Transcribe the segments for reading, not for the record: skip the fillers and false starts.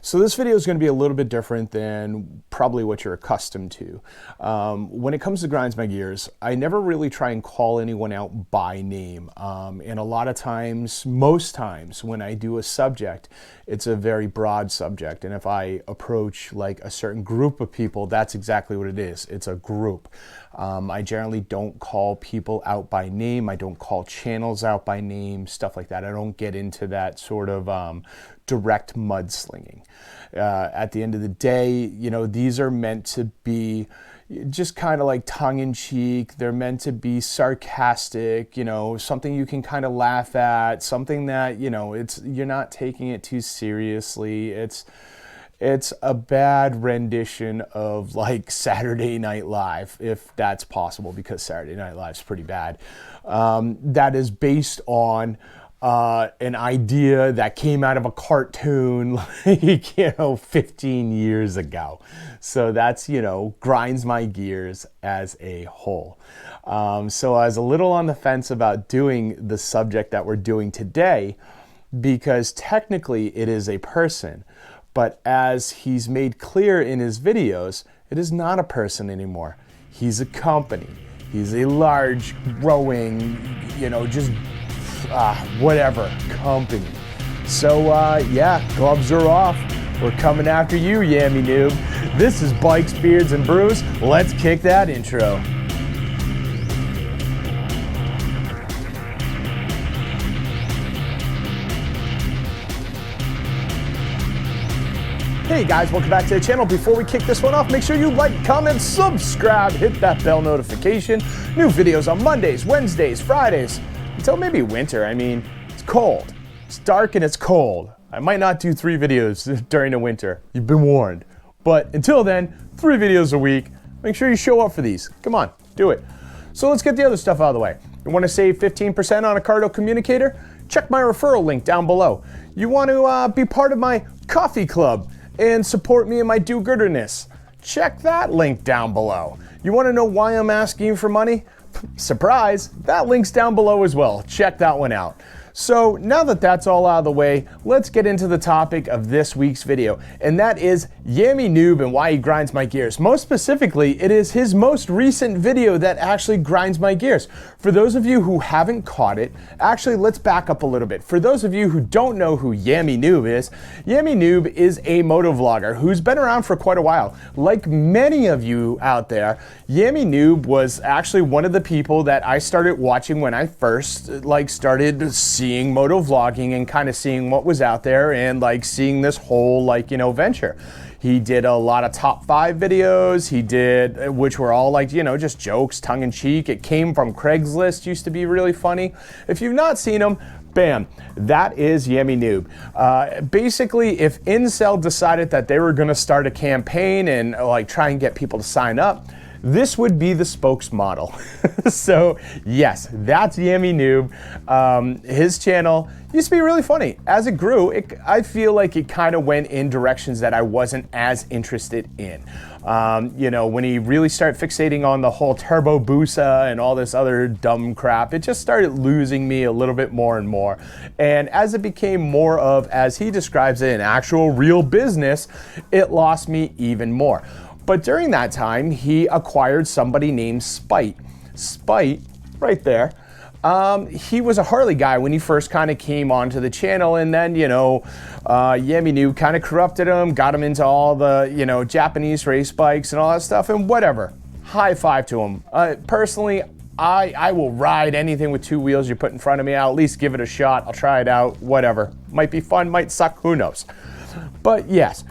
So this video is going to be a little bit different than probably what you're accustomed to. When it comes to Grinds My Gears, I never really try and call anyone out by name. And a lot of times, most times when I do a subject, it's a very broad subject. And if I approach like a certain group of people, that's exactly what it is. It's a group. I generally don't call people out by name. I don't call channels out by name, stuff like that. I don't get into that sort of direct mudslinging. At the end of the day, you know, these are meant to be just kind of like tongue-in-cheek. They're meant to be sarcastic, you know, something you can kind of laugh at, something that, you know, you're not taking it too seriously. It's a bad rendition of like Saturday Night Live, if that's possible, because Saturday Night Live is pretty bad. That is based on an idea that came out of a cartoon like, you know, 15 years ago. So that's, you know, grinds my gears as a whole. So I was a little on the fence about doing the subject that we're doing today, because technically it is a person. But as he's made clear in his videos, it is not a person anymore. He's a company. He's a large, growing, you know, just whatever company. So yeah, gloves are off. We're coming after you, Yammie Noob. This is Bikes, Beards, and Brews. Let's kick that intro. Hey guys, welcome back to the channel. Before we kick this one off, make sure you like, comment, subscribe, hit that bell notification. New videos on Mondays, Wednesdays, Fridays, until maybe winter. I mean, it's cold. It's dark and it's cold. I might not do 3 videos during the winter. You've been warned. But until then, 3 videos a week. Make sure you show up for these. Come on, do it. So let's get the other stuff out of the way. You want to save 15% on a Cardo communicator? Check my referral link down below. You want to be part of my coffee club and support me in my do-gooderness? Check that link down below. You want to know why I'm asking you for money? Surprise, that link's down below as well. Check that one out. So now that that's all out of the way, let's get into the topic of this week's video, and that is Yammie Noob and why he grinds my gears. Most specifically, it is his most recent video that actually grinds my gears. For those of you who haven't caught it, actually let's back up a little bit. For those of you who don't know who Yammie Noob is a motovlogger who's been around for quite a while. Like many of you out there, Yammie Noob was actually one of the people that I started watching when I first started seeing motovlogging and kind of seeing what was out there and like seeing this whole venture. He did a lot of top 5 videos. He did, which were all just jokes, tongue in cheek. It came from Craigslist, used to be really funny. If you've not seen him, bam, that is Yammie Noob. Basically, if Incel decided that they were gonna start a campaign and try and get people to sign up, this would be the spokesmodel. So yes, that's Yammie Noob. His channel used to be really funny. As it grew, I feel like it kind of went in directions that I wasn't as interested in. You know, when he really started fixating on the whole turbo boosa and all this other dumb crap, it just started losing me a little bit more and more. And as it became more of, as he describes it, an actual real business, it lost me even more. But during that time, he acquired somebody named Spite. Spite, right there. He was a Harley guy when he first kind of came onto the channel, and then, Yammie Noob kind of corrupted him, got him into all the, Japanese race bikes and all that stuff, and whatever. High five to him. Personally, I will ride anything with 2 wheels you put in front of me. I'll at least give it a shot. I'll try it out, whatever. Might be fun, might suck, who knows. But yes,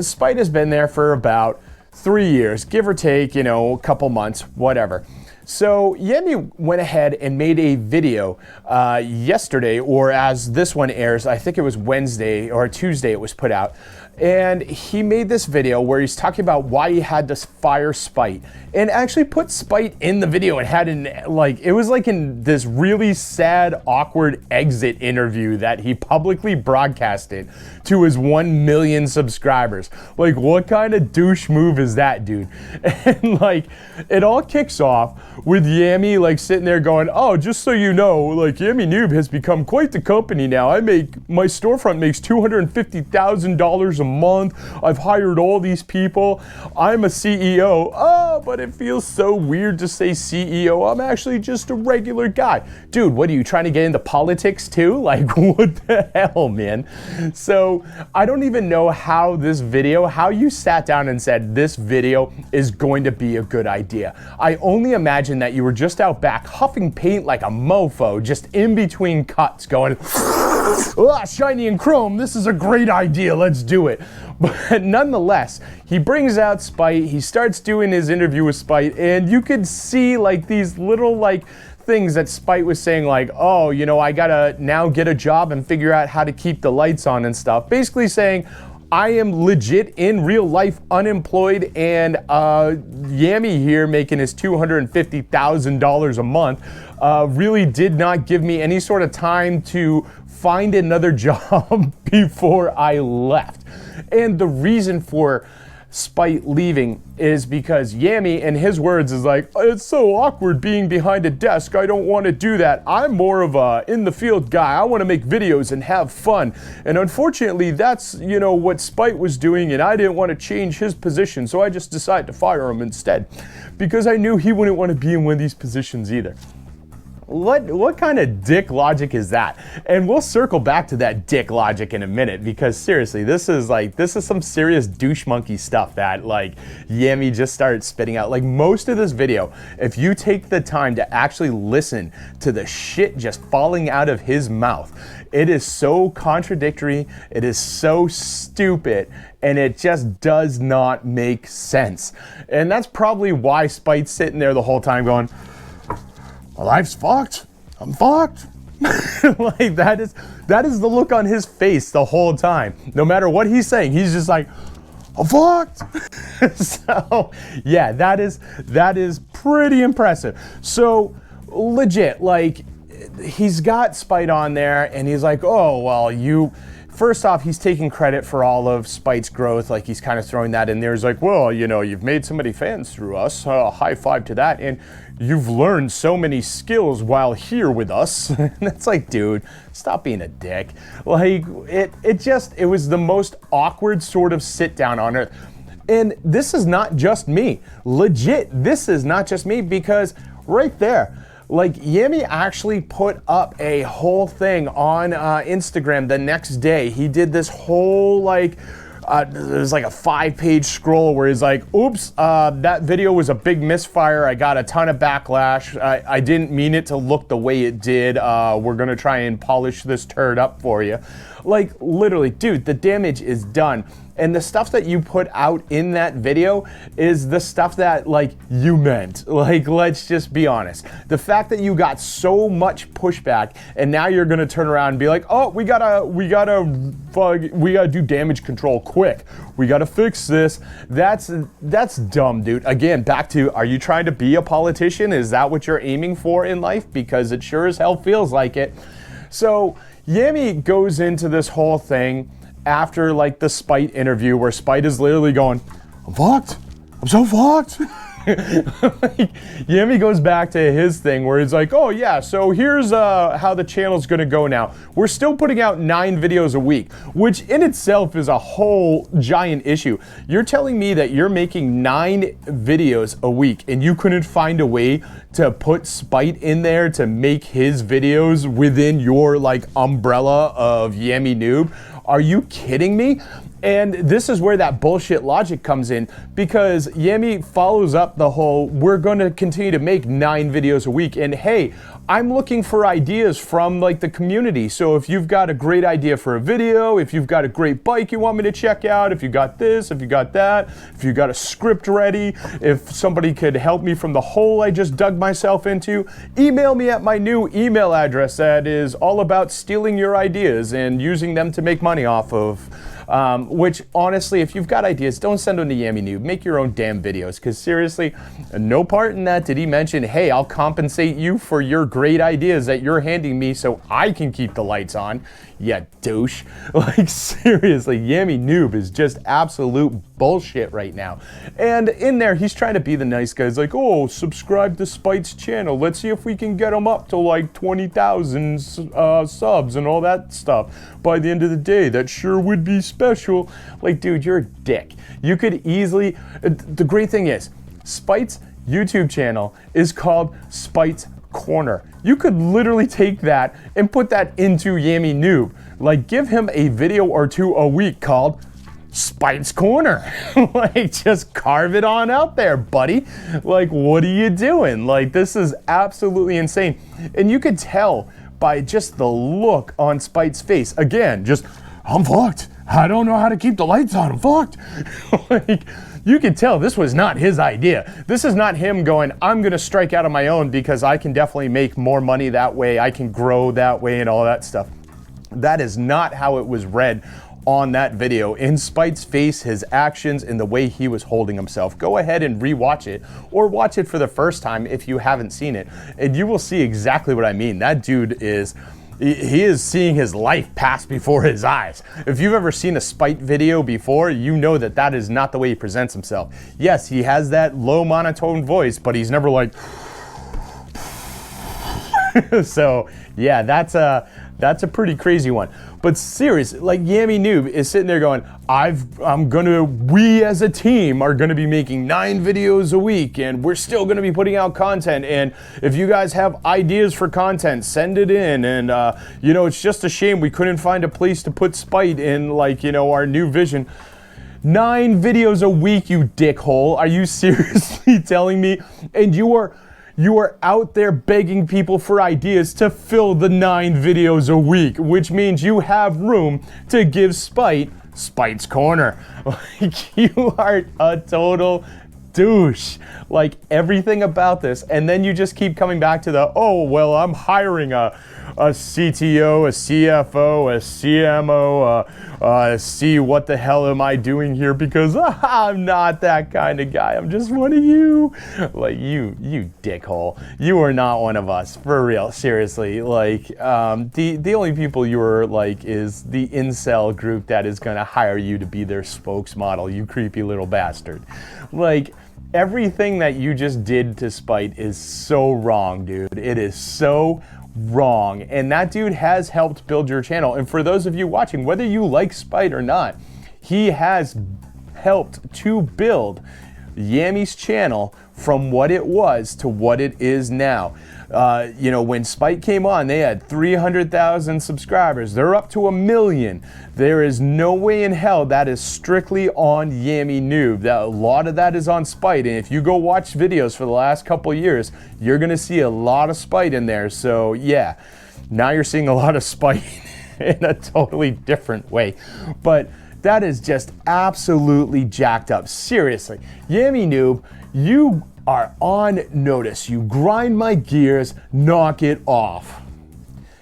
Spite has been there for about 3 years, give or take, a couple months, whatever. So Yammie went ahead and made a video yesterday, or as this one airs, I think it was Wednesday or Tuesday it was put out. And he made this video where he's talking about why he had to fire Spite, and actually put Spite in the video and had it was like in this really sad, awkward exit interview that he publicly broadcasted to his 1 million subscribers. Like, what kind of douche move is that, dude? And it all kicks off with Yammie like sitting there going, oh, just so you know, like Yammie Noob has become quite the company now. My storefront makes $250,000 a month. I've hired all these people. I'm a CEO. Oh, but it feels so weird to say CEO. I'm actually just a regular guy. Dude, what are you trying to get into politics too? Like, what the hell, man? So I don't even know how you sat down and said this video is going to be a good idea. I only imagine that you were just out back huffing paint like a mofo, just in between cuts going, shiny and chrome, this is a great idea, let's do it. But nonetheless, he brings out Spite, he starts doing his interview with Spite, and you could see like these little like things that Spite was saying, like, oh, you know, I gotta now get a job and figure out how to keep the lights on and stuff. Basically saying, I am legit in real life unemployed, and Yammie here making his $250,000 a month really did not give me any sort of time to find another job before I left. And the reason for Spite leaving is because Yammie, in his words, is like, it's so awkward being behind a desk. I don't want to do that. I'm more of a in the field guy. I want to make videos and have fun. And unfortunately, that's, you know, what Spite was doing, and I didn't want to change his position, so I just decided to fire him instead because I knew he wouldn't want to be in one of these positions either. What kind of dick logic is that? And we'll circle back to that dick logic in a minute, because seriously, this is some serious douche monkey stuff that like Yammie just started spitting out. Like most of this video, if you take the time to actually listen to the shit just falling out of his mouth, it is so contradictory, it is so stupid, and it just does not make sense. And that's probably why Spite's sitting there the whole time going, my life's fucked. I'm fucked. Like that is the look on his face the whole time. No matter what he's saying, he's just like, I'm fucked. So yeah, that is pretty impressive. So legit, like he's got Spite on there, and he's like, oh well, first off, he's taking credit for all of Spite's growth. Like he's kind of throwing that in there. He's like, well, you know, you've made so many fans through us. High five to that. And you've learned so many skills while here with us. And it's like, dude, stop being a dick. Like it was the most awkward sort of sit down on earth. And this is not just me. Legit, this is not just me, because right there, like Yammie actually put up a whole thing on Instagram the next day. He did this whole like, it was like a 5-page scroll where he's like, oops, that video was a big misfire. I got a ton of backlash. I didn't mean it to look the way it did. We're gonna try and polish this turd up for you. Like literally, dude, the damage is done. And the stuff that you put out in that video is the stuff that like you meant. Like, let's just be honest. The fact that you got so much pushback and now you're gonna turn around and be like, oh, we gotta do damage control quick. We gotta fix this. That's dumb, dude. Again, back to, are you trying to be a politician? Is that what you're aiming for in life? Because it sure as hell feels like it. So Yammie goes into this whole thing after like the Spite interview where Spite is literally going, I'm fucked. I'm so fucked. Like, Yammie goes back to his thing where he's like, oh yeah, so here's how the channel's gonna go now. We're still putting out 9 videos a week, which in itself is a whole giant issue. You're telling me that you're making 9 videos a week and you couldn't find a way to put Spite in there to make his videos within your like umbrella of Yammie Noob? Are you kidding me? And this is where that bullshit logic comes in, because Yammie follows up the whole, we're going to continue to make 9 videos a week. And hey, I'm looking for ideas from like the community. So if you've got a great idea for a video, if you've got a great bike you want me to check out, if you got this, if you got that, if you got a script ready, if somebody could help me from the hole I just dug myself into, email me at my new email address that is all about stealing your ideas and using them to make money off of. Which honestly, if you've got ideas, don't send them to Yammie Noob. Make your own damn videos, because seriously, no part in that did he mention, hey, I'll compensate you for your great ideas that you're handing me so I can keep the lights on, you douche. Like, seriously, Yammie Noob is just absolute bullshit right now. And in there, he's trying to be the nice guy. He's like, oh, subscribe to Spite's channel. Let's see if we can get him up to like 20,000 subs and all that stuff by the end of the day. That sure would be special. Like, dude, you're a dick. You could easily, the great thing is, Spite's YouTube channel is called Spite's Corner. You could literally take that and put that into Yammie Noob. Like, give him a video or two a week called Spite's Corner. Like, just carve it on out there, buddy. Like, what are you doing? Like, this is absolutely insane. And you could tell by just the look on Spite's face. Again, just, I'm fucked. I don't know how to keep the lights on. I'm fucked. Like, you can tell this was not his idea. This is not him going, I'm gonna strike out on my own because I can definitely make more money that way, I can grow that way and all that stuff. That is not how it was read on that video. In Spite's face, his actions, and the way he was holding himself. Go ahead and rewatch it, or watch it for the first time if you haven't seen it, and you will see exactly what I mean. That dude is, he is seeing his life pass before his eyes. If you've ever seen a Spite video before, you know that that is not the way he presents himself. Yes, he has that low monotone voice, but he's never like, so yeah, that's a pretty crazy one. But seriously, like, Yammie Noob is sitting there going, we as a team are gonna be making 9 videos a week, and we're still gonna be putting out content, and if you guys have ideas for content, send it in, and you know, it's just a shame we couldn't find a place to put Spite in, like, you know, our new vision. 9 videos a week, you dickhole. Are you seriously telling me? And you are out there begging people for ideas to fill the 9 videos a week, which means you have room to give Spite's Corner. Like, you are a total douche. Like, everything about this, and then you just keep coming back to the, oh, well, I'm hiring a CTO, a CFO, a CMO, what the hell am I doing here? Because I'm not that kind of guy. I'm just one of you. Like, you dickhole. You are not one of us, for real. Seriously. Like, the only people you are like is the incel group that is gonna hire you to be their spokesmodel. You creepy little bastard. Like, everything that you just did to Spite is so wrong, dude. It is so wrong. And that dude has helped build your channel. And for those of you watching, whether you like Spite or not, he has helped to build Yammie's channel from what it was to what it is now. You know, when Spite came on, they had 300,000 subscribers. They're up to 1 million. There is no way in hell that is strictly on Yammie Noob. A lot of that is on Spite. And if you go watch videos for the last couple years, you're going to see a lot of Spite in there. So yeah, now you're seeing a lot of Spite in a totally different way. But that is just absolutely jacked up. Seriously, Yammie Noob, you are on notice. You grind my gears, knock it off.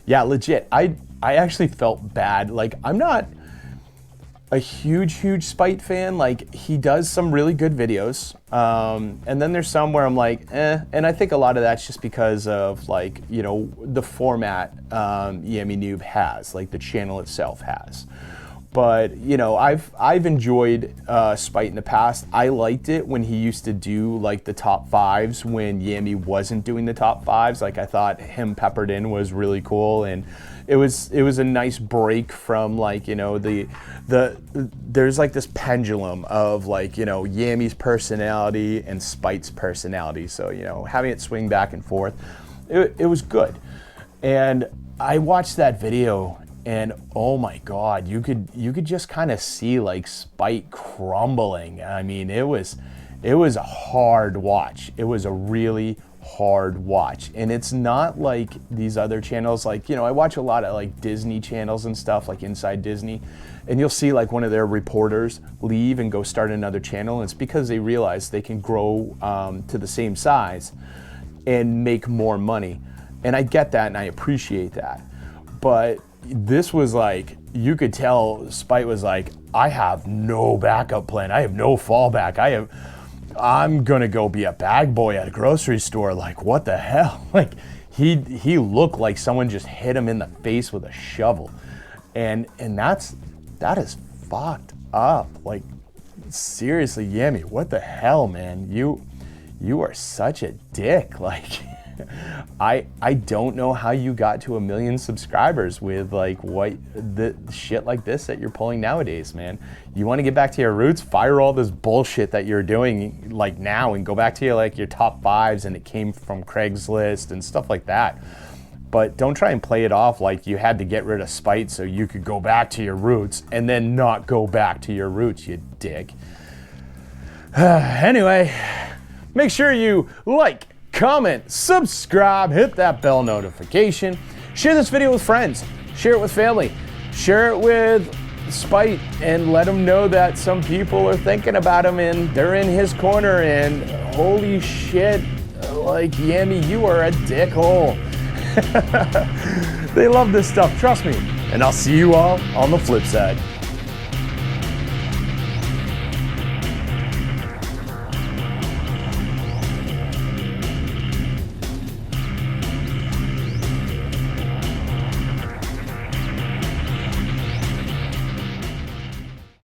Yeah, legit. I actually felt bad. Like, I'm not a huge Spite fan. Like, he does some really good videos. And then there's some where I'm like, eh. And I think a lot of that's just because of, like, you know, the format Yammie Noob has, like the channel itself has. But, you know, I've enjoyed Spite in the past. I liked it when he used to do, like, the top 5s when Yammie wasn't doing the top 5s. Like, I thought him peppered in was really cool, and it was a nice break from, like, you know, there's like this pendulum of, like, you know, Yammie's personality and Spite's personality. So, you know, having it swing back and forth, it was good. And I watched that video, and oh my God, you could just kind of see, like, Spite crumbling. I mean, it was a hard watch. It was a really hard watch. And it's not like these other channels. Like, you know, I watch a lot of, like, Disney channels and stuff, like Inside Disney, and you'll see, like, one of their reporters leave and go start another channel. And it's because they realize they can grow to the same size and make more money. And I get that, and I appreciate that. But this was like, you could tell Spite was like, I have no backup plan. I have no fallback. I'm gonna go be a bag boy at a grocery store. Like, what the hell? Like, he looked like someone just hit him in the face with a shovel. And that is fucked up. Like, seriously, Yammie, what the hell, man? You are such a dick. Like, I don't know how you got to 1 million subscribers with like what the shit like this that you're pulling nowadays, man. You want to get back to your roots? Fire all this bullshit that you're doing like now and go back to your top 5s and it came from Craigslist and stuff like that. But don't try and play it off like you had to get rid of spite so you could go back to your roots and then not go back to your roots, you dick. Anyway, make sure you like, comment, subscribe, hit that bell notification, share this video with friends, share it with family, share it with Spite, and let him know that some people are thinking about him and they're in his corner, and holy shit, like, Yammie, you are a dickhole. They love this stuff, trust me. And I'll see you all on the flip side.